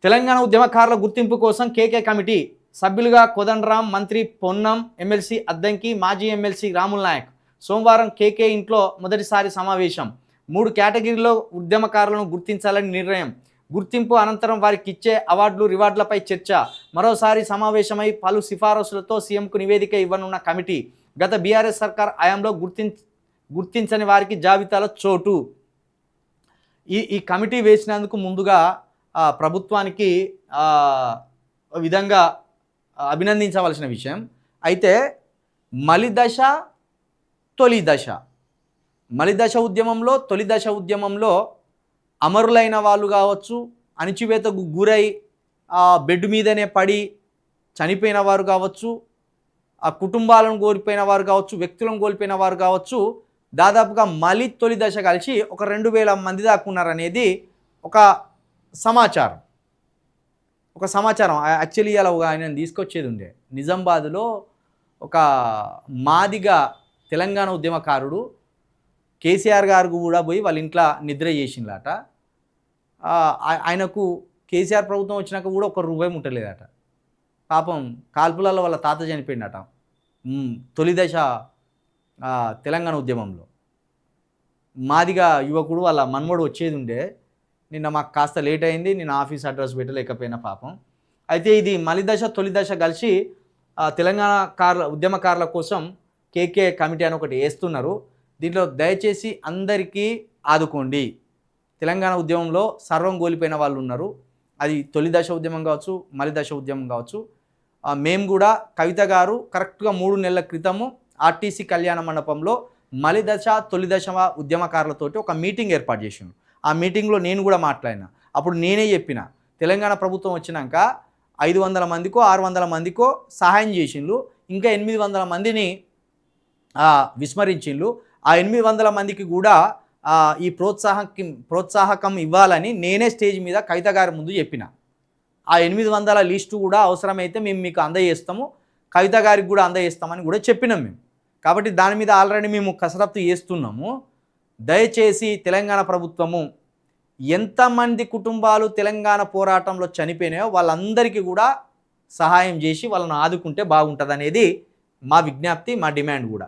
తెలంగాణ ఉద్యమకారుల గుర్తింపు కోసం కేకే కమిటీ సభ్యులుగా కోదండరాం, మంత్రి పొన్నం, ఎమ్మెల్సీ అద్దంకి, మాజీ ఎమ్మెల్సీ రాముల్ నాయక్ సోమవారం కేకే ఇంట్లో మొదటిసారి సమావేశం. 3 కేటగిరీల్లో ఉద్యమకారులను గుర్తించాలని నిర్ణయం. గుర్తింపు అనంతరం వారికి ఇచ్చే అవార్డులు, రివార్డులపై చర్చ. మరోసారి సమావేశమై పలు సిఫారసులతో సీఎంకు నివేదిక ఇవ్వనున్న కమిటీ. గత బీఆర్ఎస్ సర్కార్ హయాంలో గుర్తించని వారికి జాబితాలో చోటు. ఈ కమిటీ వేసినందుకు ముందుగా ప్రభుత్వానికి విధంగా అభినందించవలసిన విషయం. అయితే మలిదశ ఉద్యమంలో తొలి దశ ఉద్యమంలో అమరులైన వాళ్ళు కావచ్చు, అణిచివేతకు గురై బెడ్ మీదనే పడి చనిపోయిన వారు కావచ్చు, ఆ కుటుంబాలను కోల్పోయిన వారు కావచ్చు, వ్యక్తులను కోల్పోయిన వారు కావచ్చు, దాదాపుగా మళ్ళీ తొలి దశ కలిసి ఒక 2000 మంది దాకా ఉన్నారనేది ఒక సమాచారం. యాక్చువల్లీ అలా ఆయన తీసుకొచ్చేది ఉండే. నిజామాబాద్లో ఒక మాదిగా తెలంగాణ ఉద్యమకారుడు కేసీఆర్ గారు కూడా పోయి వాళ్ళ ఇంట్లో నిద్ర చేసిందట. ఆయనకు కేసీఆర్ ప్రభుత్వం వచ్చినాక కూడా ₹1 ముట్టలేదట. పాపం కాల్పులలో వాళ్ళ తాత చనిపోయిందట తొలి దశ తెలంగాణ ఉద్యమంలో. మాదిగా యువకుడు వాళ్ళ మన్మడు వచ్చేది ఉండే. నిన్న మాకు కాస్త లేట్ అయింది, నేను ఆఫీస్ అడ్రస్ పెట్టలేకపోయినా పాపం. అయితే ఇది మలిదశ తొలి దశ కలిసి తెలంగాణ ఉద్యమకారుల కోసం కేకే కమిటీ అని ఒకటి వేస్తున్నారు. దీంట్లో దయచేసి అందరికీ ఆదుకోండి. తెలంగాణ ఉద్యమంలో సర్వం కోల్పోయిన వాళ్ళు ఉన్నారు. అది తొలి దశ ఉద్యమం కావచ్చు, మలిదశ ఉద్యమం కావచ్చు. మేము కూడా కవిత గారు కరెక్ట్గా 3 నెలల క్రితము ఆర్టీసీ కళ్యాణ మండపంలో మలిదశ తొలి దశ ఉద్యమకారులతోటి ఒక మీటింగ్ ఏర్పాటు చేసిండు. ఆ మీటింగ్లో నేను కూడా మాట్లాడినా. అప్పుడు నేనే చెప్పిన, తెలంగాణ ప్రభుత్వం వచ్చినాక 500 మందికో 600 మందికో సహాయం చేసిండ్రు, ఇంకా 800 మందిని విస్మరించిండ్రు. ఆ 800 మందికి కూడా ఈ ప్రోత్సాహకం ఇవ్వాలని నేనే స్టేజ్ మీద కవిత గారి ముందు చెప్పిన. ఆ 800 లిస్టు కూడా అవసరమైతే మేము మీకు అందజేస్తాము, కవిత గారికి కూడా అందజేస్తామని కూడా చెప్పినాం మేము. కాబట్టి దాని మీద ఆల్రెడీ మేము కసరత్తు చేస్తున్నాము. దయచేసి తెలంగాణ ప్రభుత్వము ఎంతమంది కుటుంబాలు తెలంగాణ పోరాటంలో చనిపోయినాయో వాళ్ళందరికీ కూడా సహాయం చేసి వాళ్ళని ఆదుకుంటే బాగుంటుంది అనేది మా విజ్ఞప్తి, మా డిమాండ్ కూడా.